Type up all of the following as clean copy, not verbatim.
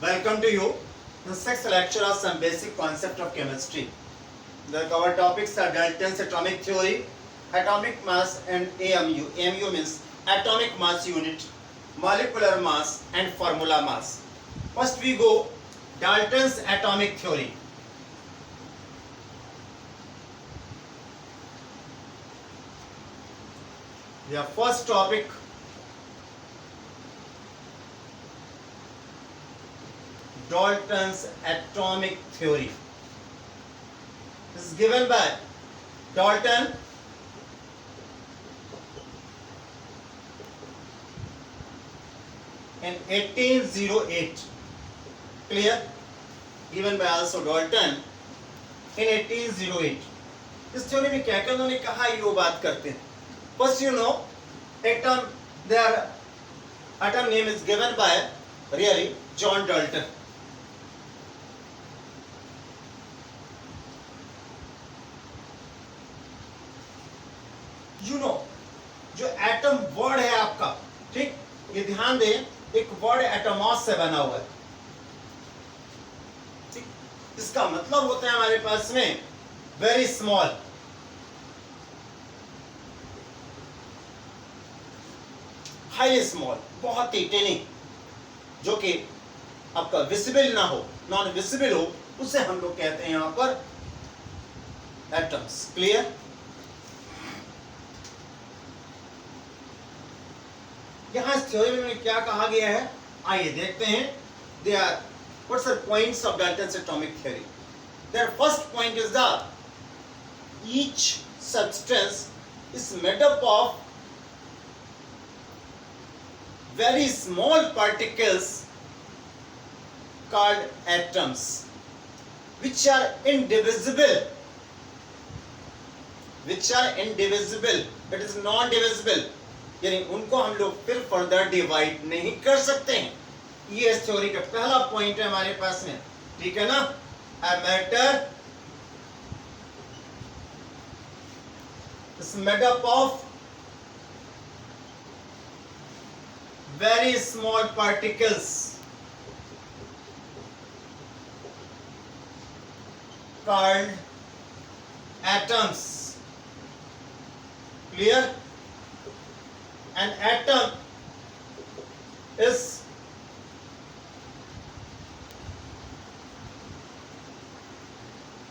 Welcome to you. The sixth lecture of some basic concept of chemistry. Our topics are Dalton's atomic theory, atomic mass, and AMU. AMU means atomic mass unit, molecular mass, and formula mass. First we go Dalton's atomic theory. The first topic, Dalton's atomic theory. This is given by Dalton in 1808. Clear? Given by also Dalton in 1808. इस theory में क्या क्या उन्होंने कहा ये वो बात करते हैं. First you know atom, their atom name is given by really John Dalton. You know जो एटम वर्ड है आपका, ठीक, ये ध्यान दें, एक वर्ड एटमॉस से बना हुआ है. ठीक, इसका मतलब होता है हमारे पास में वेरी स्मॉल. हाईली स्मॉल, बहुत ही टेनी, जो कि आपका विजिबल ना हो, नॉन विजिबल हो, उसे हम लोग कहते हैं यहां पर एटम्स. क्लियर? यहां इस थ्योरी में क्या कहा गया है, आइए देखते हैं. They are what's the points of Dalton's atomic theory. Their first point is the each substance is made up of very small particles called atoms which are indivisible, that is non divisible, यानी उनको हम लोग फिर further divide नहीं कर सकते हैं. ये इस थ्योरी का पहला पॉइंट है हमारे पास में. ठीक है ना? a matter is made up of very small particles called atoms. Clear? An atom is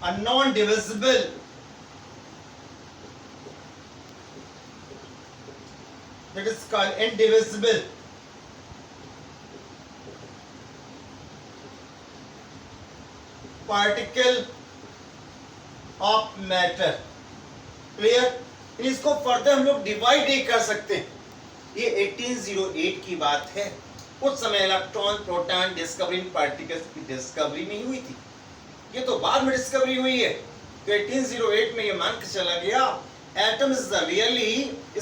a non-divisible that is called indivisible particle of matter. Clear? इसको फर्दर हम लोग डिवाइड नहीं कर सकते. ये 1808 की बात है. उस समय इलेक्ट्रॉन प्रोटॉन डिस्कवरी पार्टिकल्स की डिस्कवरी नहीं हुई थी. ये तो बाद में डिस्कवरी हुई है. तो 1808 में ये मान के चला गया atom is the really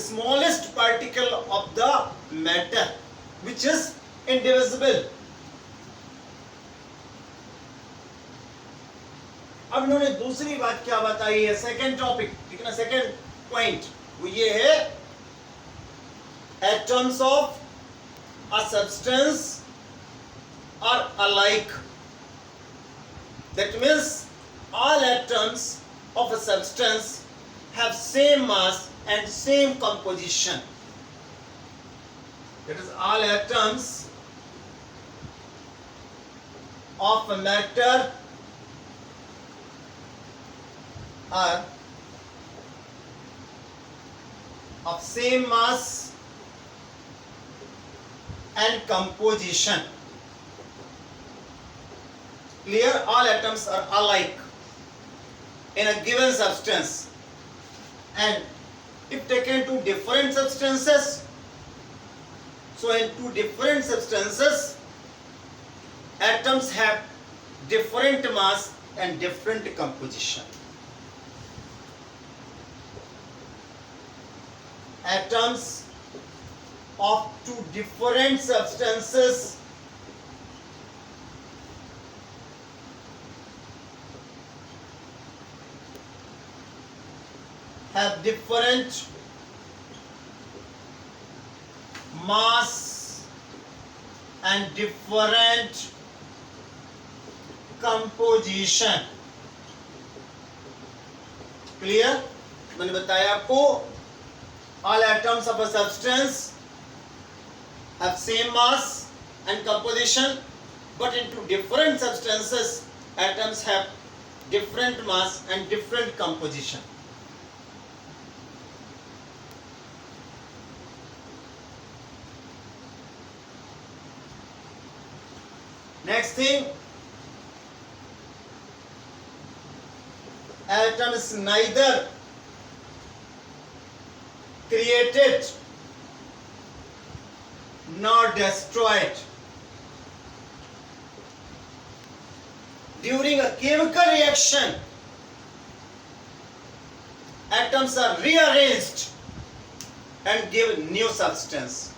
smallest particle of the matter which is indivisible. अब इन्होंने दूसरी बात क्या बताई है, सेकेंड टॉपिक, ठीक है ना, सेकेंड पॉइंट वो ये है atoms of a substance are alike. That means all atoms of a substance have same mass and same composition. That is all atoms of a matter are of same mass and composition. Clear? All atoms are alike in a given substance, and if taken to different substances, so in two different substances atoms have different mass and different composition. Atoms of two different substances have different mass and different composition. Clear? मैंने बताया आपको all atoms of a substance have same mass and composition, but into different substances atoms have different mass and different composition. Next thing, atom is neither created nor destroyed. During a chemical reaction, atoms are rearranged and give new substance.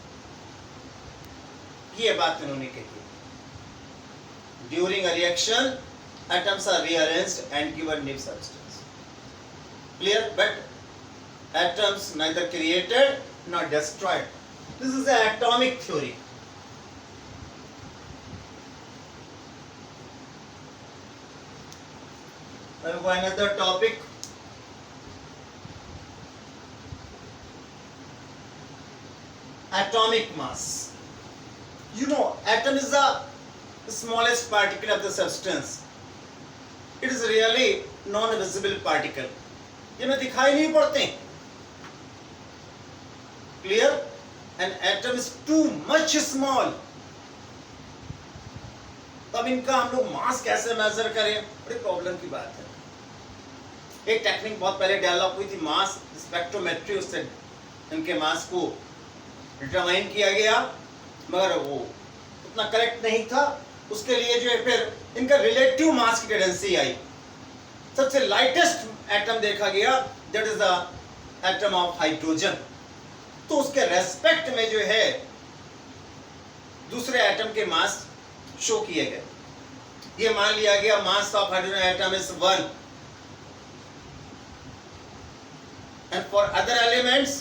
ये बात उन्होंने कही। During a reaction, atoms are rearranged and give a new substance. Clear? But atoms neither created nor destroyed. This is the atomic theory. I have another topic. Atomic mass. You know, atom is the smallest particle of the substance. It is really non-visible particle. ये में दिखाई नहीं पड़ते. Clear? An atom is too much small. तब इनका हम लोग मास कैसे मेजर करें, बड़ी प्रॉब्लम की बात है. एक टेक्निक बहुत पहले डेवलप हुई थी, मास स्पेक्ट्रोमेट्री, उससे इनके मास को डिटरमाइन किया गया, मगर वो उतना करेक्ट नहीं था. उसके लिए जो है फिर इनका रिलेटिव मास की टेंडेंसी आई. सबसे लाइटेस्ट एटम देखा गया, that is the atom of hydrogen. तो उसके रेस्पेक्ट में जो है दूसरे एटम के मास शो किए गए. ये मान लिया गया mass of hydrogen atom is 1, and for other elements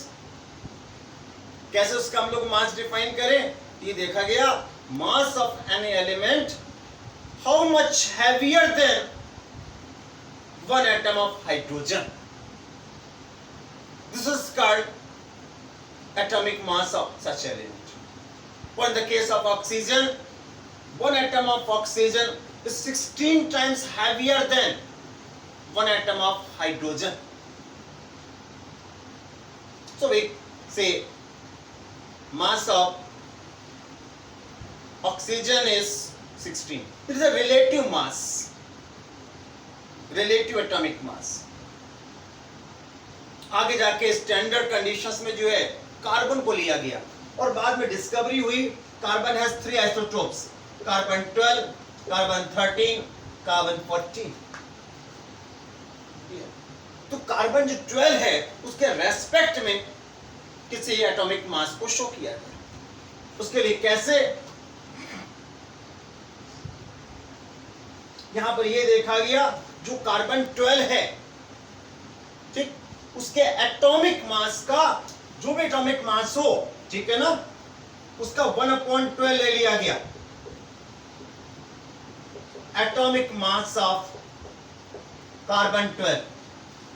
कैसे उसका हम लोग मास डिफाइन करें. ये देखा गया mass of any element how much heavier than one atom of hydrogen. This is called atomic mass of such element. For in the case of oxygen, one atom of oxygen is 16 times heavier than one atom of hydrogen. So we say mass of oxygen is 16. It is a relative mass, relative atomic mass. आगे जाके standard conditions में जो है carbon को लिया गया और बाद में डिस्कवरी हुई carbon has 3 isotopes, carbon 12, carbon 13, carbon 14. तो कार्बन जो 12 है उसके रेस्पेक्ट में किसी एटॉमिक मास को शो किया गया. उसके लिए कैसे, यहां पर यह देखा गया जो कार्बन 12 है, ठीक, उसके एटॉमिक मास का जो भी एटॉमिक मास हो, ठीक है ना, उसका 1/12 ले लिया गया. एटॉमिक मास ऑफ कार्बन 12,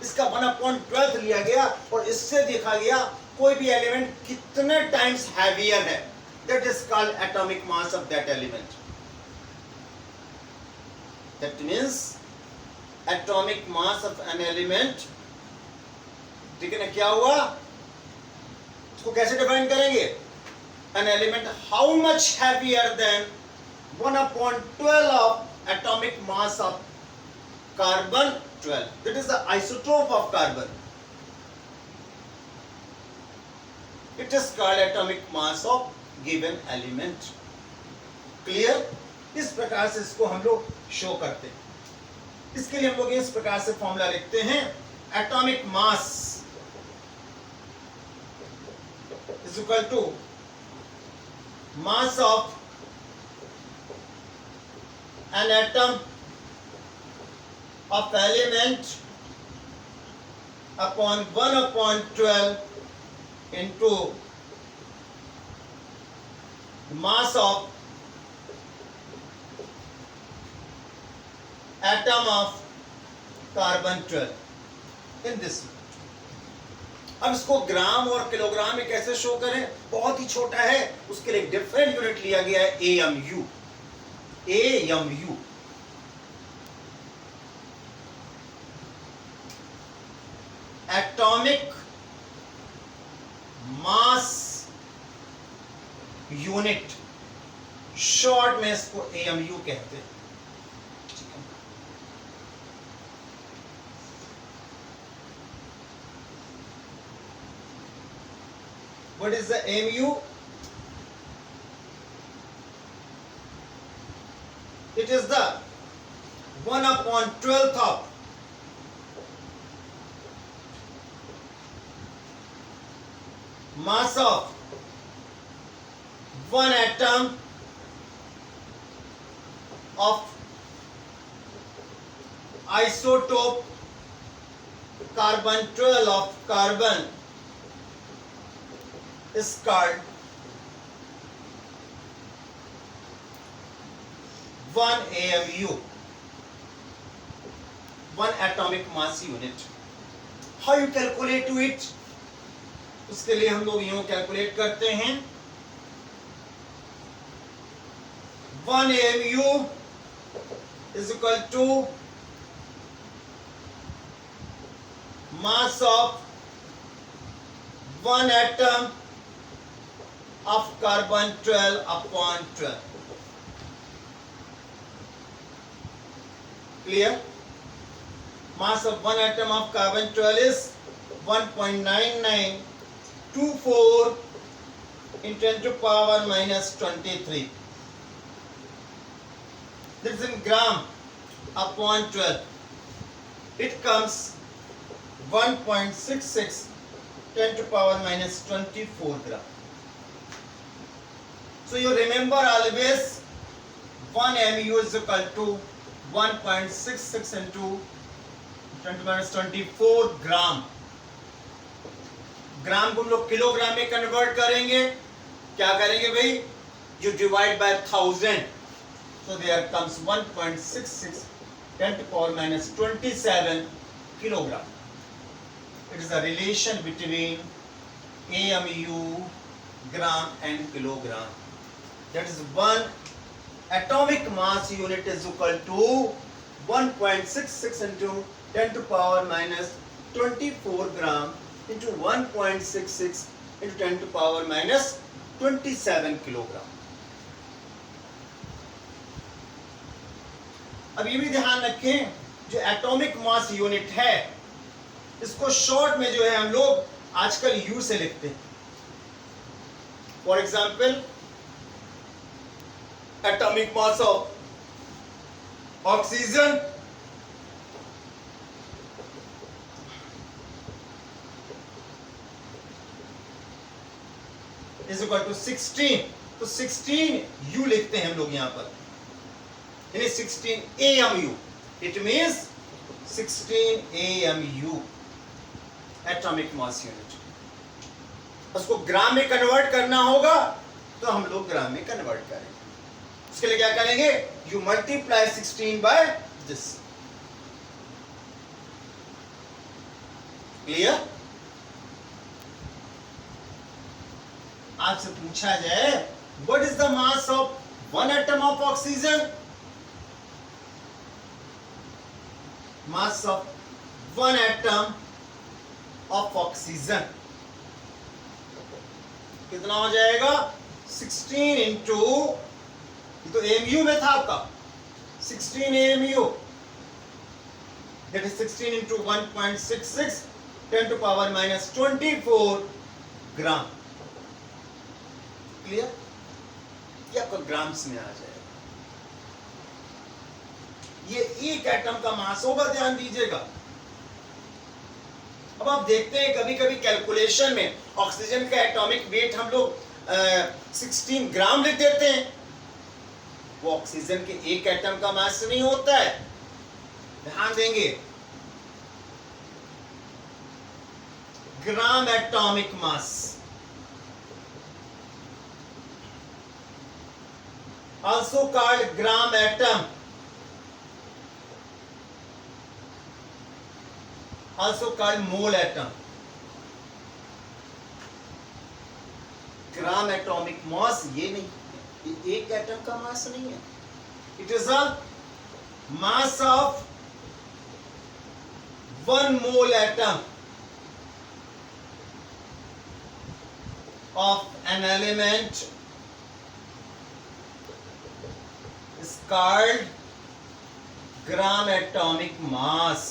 इसका 1/12 लिया गया और इससे देखा गया कोई भी एलिमेंट कितने टाइम्स हैवियर है. That is called atomic mass of that element. That means atomic mass of an element, ठीक है ना, क्या हुआ, इसको कैसे डिफाइन करेंगे. An element how much heavier than 1/12 of atomic mass of carbon 12. That is the isotope of carbon. It is called atomic mass of given element. Clear? इस प्रकार से इसको हम लोग शो करते हैं. इसके लिए हम लोग इस प्रकार से फॉर्मूला लिखते हैं. Atomic mass is equal to mass of an atom of element upon 1/12 into mass of atom of carbon 12 in this. अब इसको ग्राम और किलोग्राम में कैसे शो करें? बहुत ही छोटा है, उसके लिए डिफरेंट यूनिट लिया गया है, AMU. AMU atomic mass unit, short में इसको AMU कहते हैं. What is the AMU? It is the 1/12th of mass of one atom of isotope carbon 12 of carbon is called 1 AMU, 1 atomic mass unit. How you calculate it? उसके लिए हम लोग यूं calculate करते हैं. 1 AMU is equal to mass of one atom of carbon 12/12. Clear? Mass of one atom of carbon 12 is 1.9924 in 10 to power minus 23. This is in gram upon 12. It comes 1.66 10 to power minus 24 gram. So you remember always 1 MU is equal to 1.66 into 10 to minus 24 ग्राम. ग्राम को हम लोग kilogram में convert करेंगे. क्या करेंगे भाई? You divide by 1000. So there comes 1.66 10 to power minus 27 kilogram. It is a relation between AMU, gram and kilogram. That is 1 atomic mass unit is equal to 1.66 into 10 to power minus 24 gram into 1.66 into 10 to power minus 27 kilogram. अब ये भी ध्यान रखें, जो atomic mass unit है इसको short में जो है हम लोग आजकल यू से लिखते हैं. For example atomic mass of oxygen is equal to 16. तो 16 यू लिखते हैं हम लोग यहां पर, यानी 16 AMU. It means 16 AMU atomic mass unit. उसको ग्राम में कन्वर्ट करना होगा तो हम लोग ग्राम में कन्वर्ट करेंगे. उसके लिए क्या करेंगे? You multiply 16 by this. Clear? आपसे पूछा जाए what is the mass of one atom of oxygen? Mass of one atom of oxygen कितना हो जाएगा? 16 इंटू, तो AMU में था आपका 16 AMU, that is 16 into 1.66 10 to power minus 24 gram. Clear? ये आपका ग्राम्स में आ जाएगा. ये एक एटम का मास होगा, ध्यान दीजिएगा. अब आप देखते हैं कभी कभी कैलकुलेशन में ऑक्सीजन का एटॉमिक वेट हम लोग 16 ग्राम लिख देते हैं. वो ऑक्सीजन के एक एटम का मास नहीं होता है. ध्यान देंगे, ग्राम एटॉमिक मास, also called gram atom, also called mole atom. ग्राम एटॉमिक मास ये नहीं, ये एक एटम का मास नहीं है. It is a mass of 1 mole atom of an element is called gram atomic mass.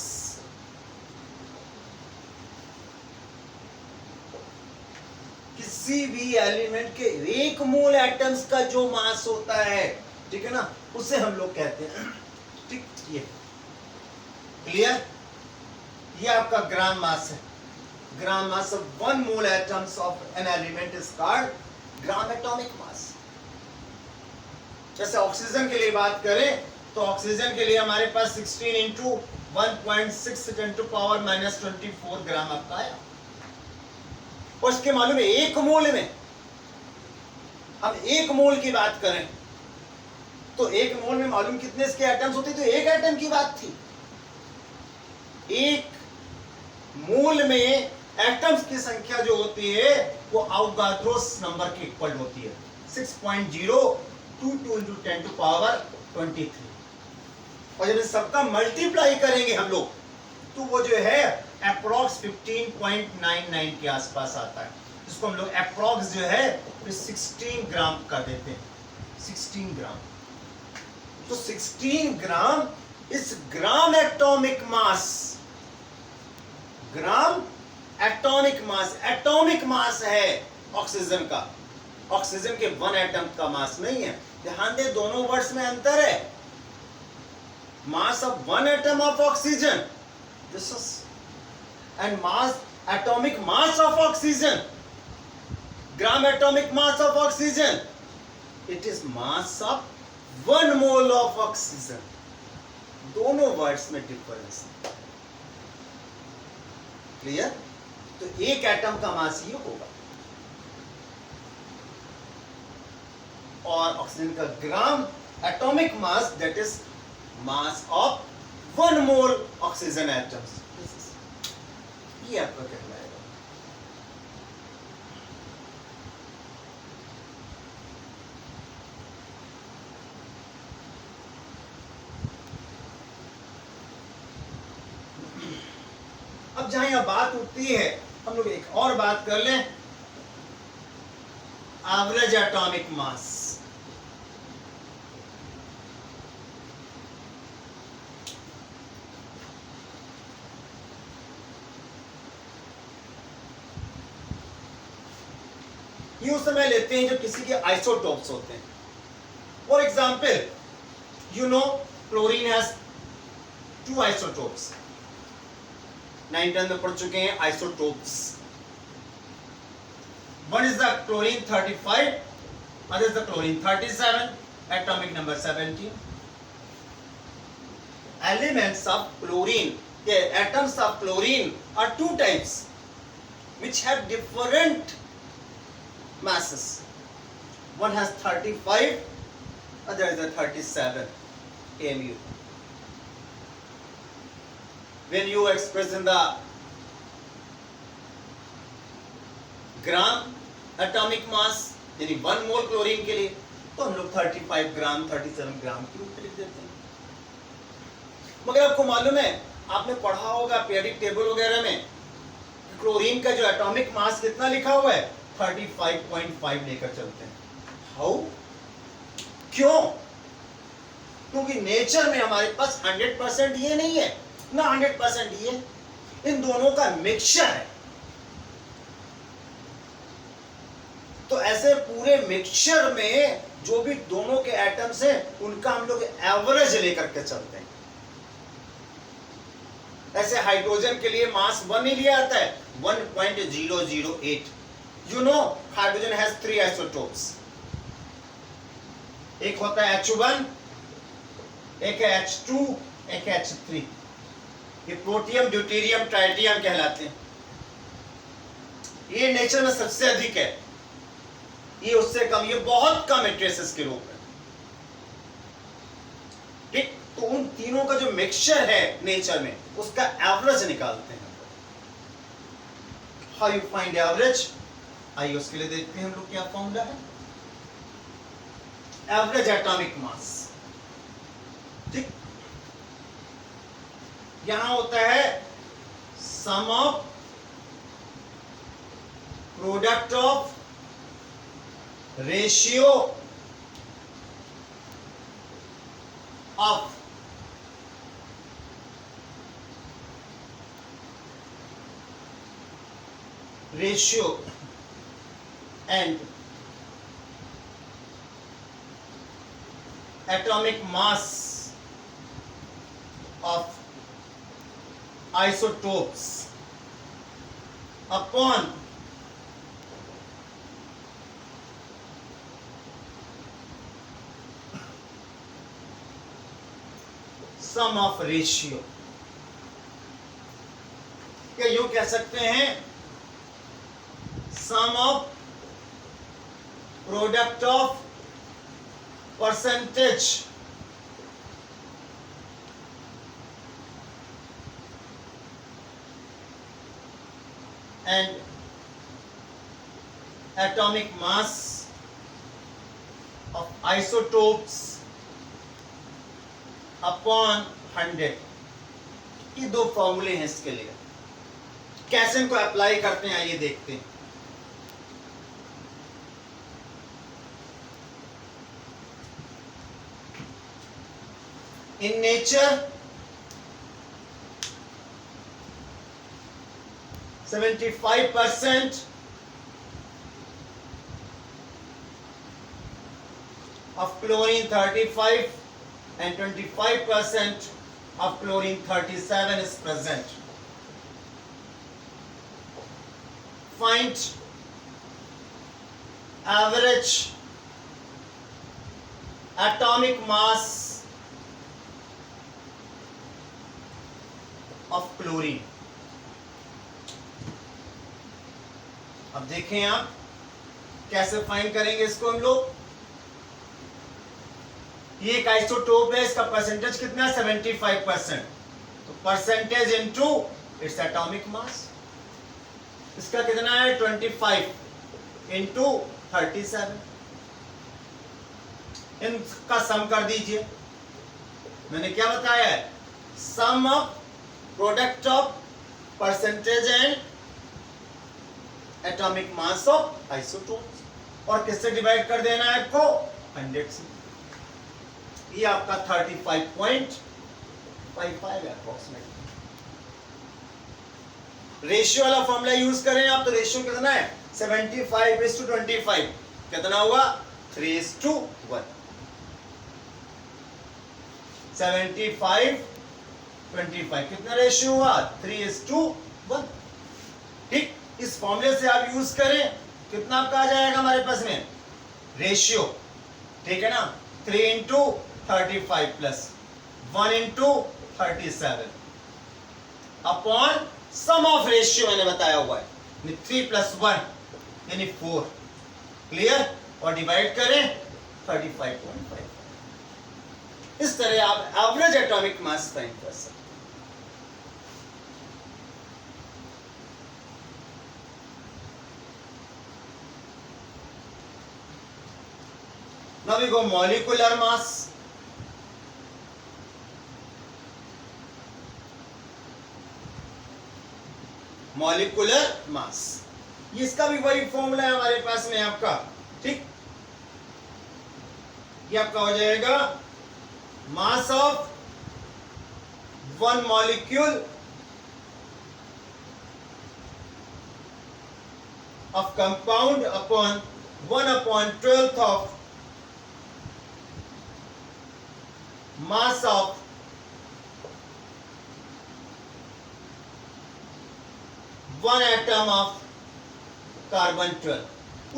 किसी भी एलिमेंट के 1 मोल एटम्स का जो मास होता है, ठीक है ना, उसे हम लोग कहते हैं. ठीक, ये क्लियर. ये आपका ग्राम मास है. Gram mass of 1 mole atoms of an element is called gram atomic mass. जैसे ऑक्सीजन के लिए बात करें तो ऑक्सीजन के लिए हमारे पास 16 इंटू 1.6 × (-24) ग्राम आपका आया. और इसके मालूम है 1 मोल में, अब 1 मोल की बात करें तो 1 मोल में मालूम कितने इसके एटम्स होते, तो 1 एटम की बात थी. 1 मोल में एटम्स की संख्या जो होती है वो अवोगाड्रोस नंबर के इक्वल होती है. 6.022 × 10⁻23. और जब इन सबका मल्टीप्लाई करेंगे हम लोग तो वो जो है अप्रॉक्स 15.99 के आसपास आता है. इसको हम लोग अप्रॉक्स जो है 16 ग्राम कर देते हैं. 16 ग्राम. तो 16 ग्राम इस ग्राम एटॉमिक मास, ग्राम एटॉमिक मास, एटॉमिक मास है ऑक्सीजन का. ऑक्सीजन के 1 एटम का मास नहीं है. ध्यान दे, दोनों वर्ड्स में अंतर है. मास of 1 atom of oxygen, this is, and mass, atomic mass of oxygen, gram atomic mass of oxygen, it is mass of 1 mole of oxygen. दोनों वर्ड्स में डिफरेंस है. क्लियर. तो 1 एटम का मास ये होगा और ऑक्सीजन का ग्राम atomic mass, that is mass of 1 mole oxygen atoms. ये आपका कहना है. अब जहां यह बात उठती है, हम लोग एक और बात कर लें, एवरेज एटॉमिक मास. ये उस समय लेते हैं जब किसी के आइसोटोप्स होते हैं. For example, you know chlorine has 2 isotopes. 9th में पढ़ चुके हैं isotopes. One is the chlorine 35, other is the chlorine 37, atomic number 17. Elements of chlorine, atoms of chlorine are 2 types which have different masses. One has 35, other is the 37 mu. When you express in the gram atomic मास, यानी 1 मोल chlorine के लिए, तो हम लोग 35 ग्राम 37 ग्राम के रूप में लिख देते हैं. मगर आपको मालूम है, आपने पढ़ा होगा पीरियोडिक टेबल वगैरह में, क्लोरीन का जो एटॉमिक मास कितना लिखा हुआ है, 35.5 लेकर चलते हैं. हाउ? क्यों? क्योंकि नेचर में हमारे पास 100% ये नहीं है ना 100% ये, इन दोनों का मिक्सचर है. तो ऐसे पूरे मिक्सचर में जो भी दोनों के एटम्स हैं उनका हम लोग एवरेज लेकर के चलते हैं. ऐसे हाइड्रोजन के लिए मास 1 ही लिया आता है, 1.008. You know hydrogen has 3 isotopes. एक होता है H1, एक है H2, एक है H3. ये प्रोटियम, ड्यूटेरियम, ट्राइटियम कहलाते हैं. ये नेचर में सबसे अधिक है, ये उससे कम, ये बहुत कम है ट्रेसेस के रूप में. ठीक. तो उन तीनों का जो मिक्सचर है नेचर में, उसका एवरेज निकालते हैं. How you find average? आइए उसके लिए देखते हैं हम लोग क्या फॉर्मूला है। एवरेज एटॉमिक मास, ठीक, यहां होता है sum of product of ratio of ratio and atomic mass of isotopes upon sum of ratio, या यूं कह सकते हैं sum of product of percentage and atomic mass of isotopes upon 100। ये दो फॉर्मूले हैं इसके लिए। कैसे इनको अप्लाई करते हैं आइए देखते हैं। In nature, 75% of chlorine 35 and 25% of chlorine 37 is present. Find average atomic mass of chlorine। अब देखें आप कैसे फाइंड करेंगे इसको हम लोग। ये एक आइसोटोप है, इसका परसेंटेज कितना है 75%, तो percentage into its atomic mass. इसका कितना है 25 इंटू 37, इनका सम कर दीजिए। मैंने क्या बताया है, sum of product of percentage and atomic mass of isotopes, और किससे डिवाइड कर देना है आपको 100 से। ये आपका 35.55 है अप्रोक्सीमेटली। रेशियो वाला फॉर्मूला यूज करें आप तो रेशियो कितना है 75:25, कितना हुआ 3:1। 75:25 कितना रेशियो हुआ 3:1। ठीक, इस फॉर्मूले से आप यूज करें, कितना आपका आ जाएगा हमारे पास में रेशियो, ठीक है ना, 3 × 35 plus 1 × 37 upon sum of ratio मैंने बताया हुआ है 3 + 1 यानी 4, क्लियर, और डिवाइड करें 35.5। इस तरह आप एवरेज एटॉमिक मास फाइंड कर सकते हैं। Now we go molecular mass। Molecular mass, इसका भी वही फॉर्मूला है हमारे पास में आपका, ठीक, ये आपका हो जाएगा मास of one molecule of compound upon 1/12 of mass of one atom of carbon 12,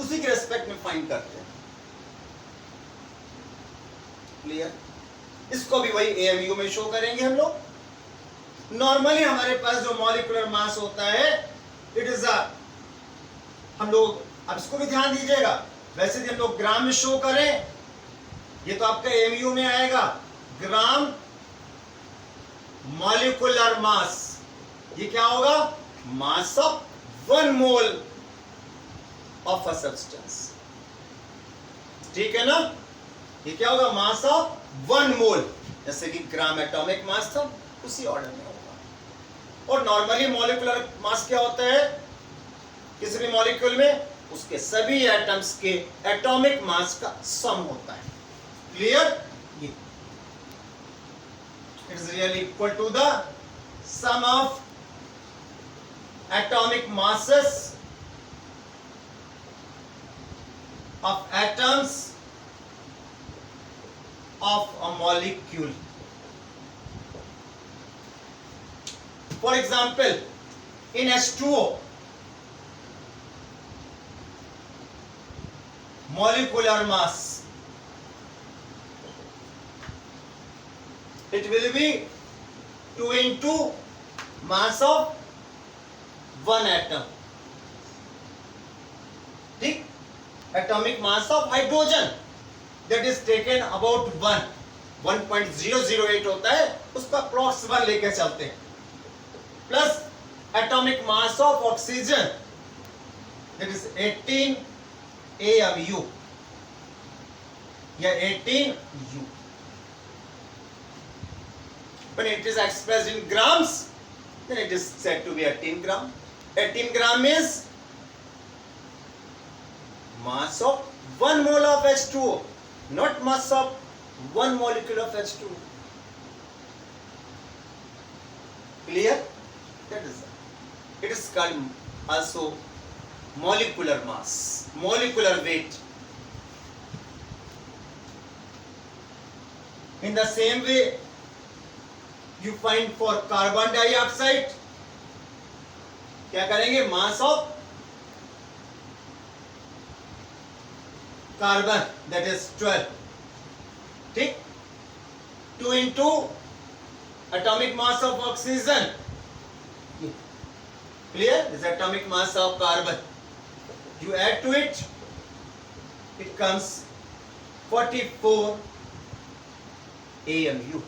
उसी के रेस्पेक्ट में फाइंड करते हैं। क्लियर, इसको भी वही एएमयू में शो करेंगे हम लोग। नॉर्मली हमारे पास जो मॉलिक्यूलर मास होता है इट इज हम लोग, अब इसको भी ध्यान दीजिएगा, वैसे भी हम लोग ग्राम में शो करें, ये तो आपका एएमयू में आएगा ग्राम मॉलिक्यूलर मास। ये क्या होगा मास of 1 mole of a substance. ठीक है ना? ये क्या होगा? मास ऑफ 1 मोल, जैसे कि ग्राम एटॉमिक मास था उसी ऑर्डर में होगा। और नॉर्मली मॉलिक्यूलर मास क्या होता है किसी भी मॉलिक्यूल में? उसके सभी एटम्स के एटॉमिक मास का सम होता है। क्लियर? ये it's really equal to the sum of atomic masses of atoms of a molecule. For example, in H2O, molecular mass, it will be 2 into mass of 1 atom. ठीक? Atomic mass of hydrogen that is taken about 1.008 होता है, उसका approx 1 लेके चलते हैं, plus atomic mass of oxygen that is 18 AMU या 18 U. When it is expressed in grams, then it is said to be 18 gram. 18 gram is mass of 1 mole of H2O, not mass of 1 molecule of H2O. Clear? That is it. It is called also molecular mass, molecular weight. In the same way, you find for carbon dioxide, क्या करेंगे? Mass of carbon that is 12. ठीक? 2 into atomic mass of oxygen. Clear? This is atomic mass of carbon. You add to it, it comes 44 AMU.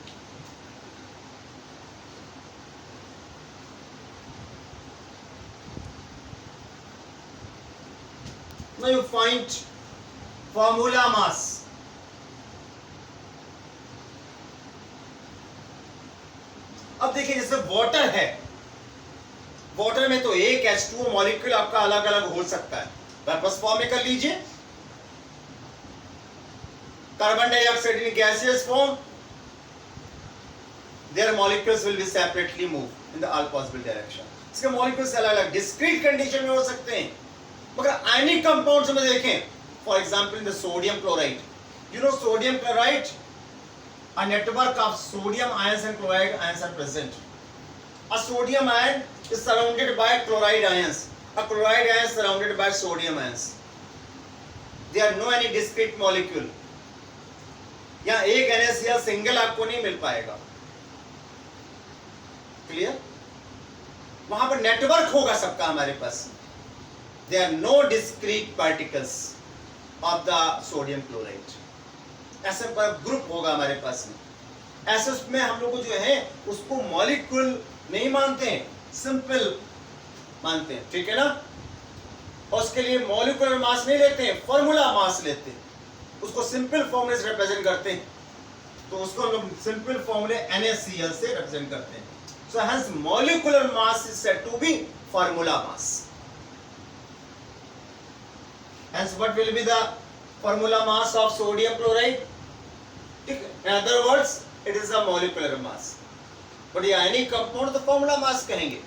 Now you find formula mass. अब देखिए जैसे water है, water में तो एक H2O molecule आपका अलग अलग हो सकता है, वापस फॉर्म में कर लीजिए। Carbon dioxide in gaseous form, their molecules will be separately moved in the all possible direction. इसके मॉलिक्यूल्स अलग अलग डिस्क्रीट कंडीशन में हो सकते हैं, मगर आयनिक कंपाउंड्स में देखें, for example in the sodium chloride, you know sodium chloride, a network of sodium ions and chloride ions are present. A sodium ion is surrounded by chloride ions, a chloride ion is surrounded by sodium ions. There are no any discrete molecule. यहाँ एक NaCl single आपको नहीं मिल पाएगा। Clear? वहां पर network होगा सबका हमारे पास। There are no discrete particles of the sodium chloride. ऐसे पर ग्रुप होगा हमारे पास में। ऐसे में हम लोग जो है उसको मॉलिक्यूल नहीं मानते हैं, सिंपल मानते हैं। ठीक है ना? और उसके लिए मॉलिक्यूलर मास नहीं लेते हैं, फॉर्मूला मास लेते हैं, उसको सिंपल फॉर्मूले से रिप्रेजेंट करते हैं। तो उसको हम लोग सिंपल फॉर्मूले NaCl से रिप्रेजेंट करते हैं। So hence molecular mass is said to be formula mass. Hence, what will be the formula mass of sodium chloride? In other words, it is a molecular mass. But ये any compound the formula mass कहेंगे.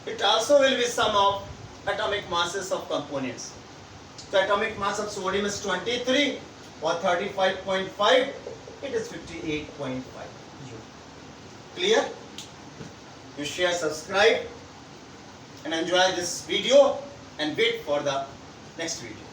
It also will be sum of atomic masses of components. So atomic mass of sodium is 23 or 35.5. It is 58.5 U. Clear? You share, subscribe, and enjoy this video, and wait for the next video.